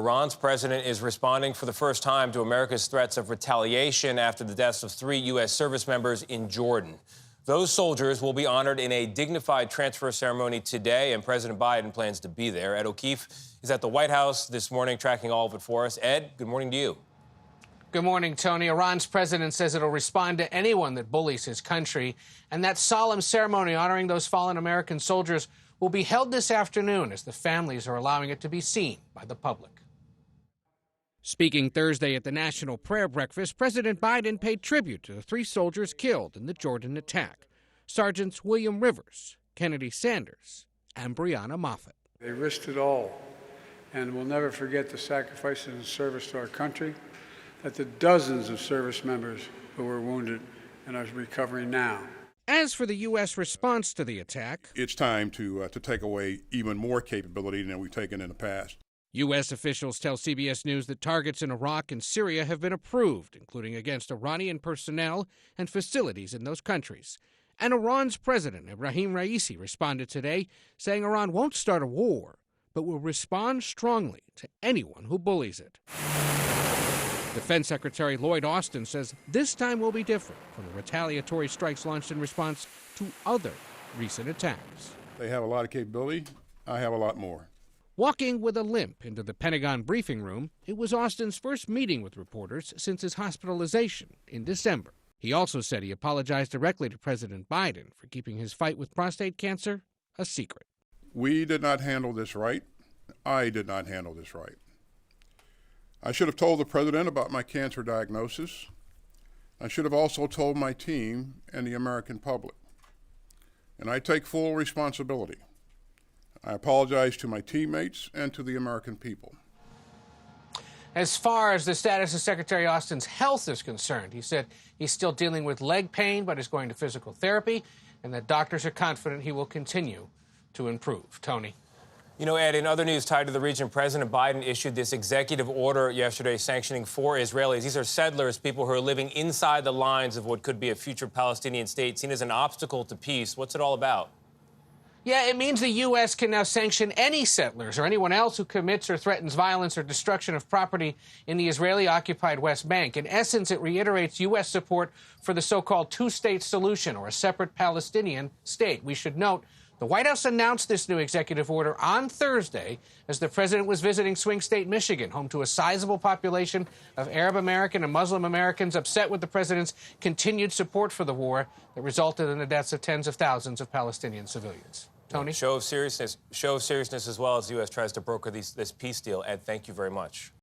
Iran's president is responding for the first time to America's threats of retaliation after the deaths of 3 U.S. service members in Jordan. Those soldiers will be honored in a dignified transfer ceremony today, and President Biden plans to be there. Ed O'Keefe is at the White House this morning tracking all of it for us. Ed, good morning to you. Good morning, Tony. Iran's president says it'll respond to anyone that bullies his country, and that solemn ceremony honoring those fallen American soldiers will be held this afternoon as the families are allowing it to be seen by the public. Speaking Thursday at the National Prayer Breakfast, President Biden paid tribute to the 3 soldiers killed in the Jordan attack, Sergeants William Rivers, Kennedy Sanders, and Breonna Moffett. They risked it all, and we'll never forget the sacrifices and service to our country, that the dozens of service members who were wounded and are recovering now. As for the U.S. response to the attack, it's time to take away even more capability than we've taken in the past. U.S. officials tell CBS News that targets in Iraq and Syria have been approved, including against Iranian personnel and facilities in those countries. And Iran's president, Ebrahim Raisi, responded today, saying Iran won't start a war, but will respond strongly to anyone who bullies it. Defense Secretary Lloyd Austin says this time will be different from the retaliatory strikes launched in response to other recent attacks. They have a lot of capability. I have a lot more. Walking with a limp into the Pentagon briefing room, it was Austin's first meeting with reporters since his hospitalization in December. He also said he apologized directly to President Biden for keeping his fight with prostate cancer a secret. We did not handle this right. I did not handle this right. I should have told the president about my cancer diagnosis. I should have also told my team and the American public. And I take full responsibility. I apologize to my teammates and to the American people. As far as the status of Secretary Austin's health is concerned, he said he's still dealing with leg pain but is going to physical therapy, and that doctors are confident he will continue to improve. Tony. You know, Ed, in other news tied to the region, President Biden issued this executive order yesterday sanctioning 4 Israelis. These are settlers, people who are living inside the lines of what could be a future Palestinian state, seen as an obstacle to peace. What's it all about? Yeah, it means the U.S. can now sanction any settlers or anyone else who commits or threatens violence or destruction of property in the Israeli-occupied West Bank. In essence, it reiterates U.S. support for the so-called 2-state solution, or a separate Palestinian state. We should note the White House announced this new executive order on Thursday as the president was visiting swing state Michigan, home to a sizable population of Arab American and Muslim Americans upset with the president's continued support for the war that resulted in the deaths of tens of thousands of Palestinian civilians. Tony? Show of seriousness as well as the U.S. tries to broker this peace deal. Ed, thank you very much.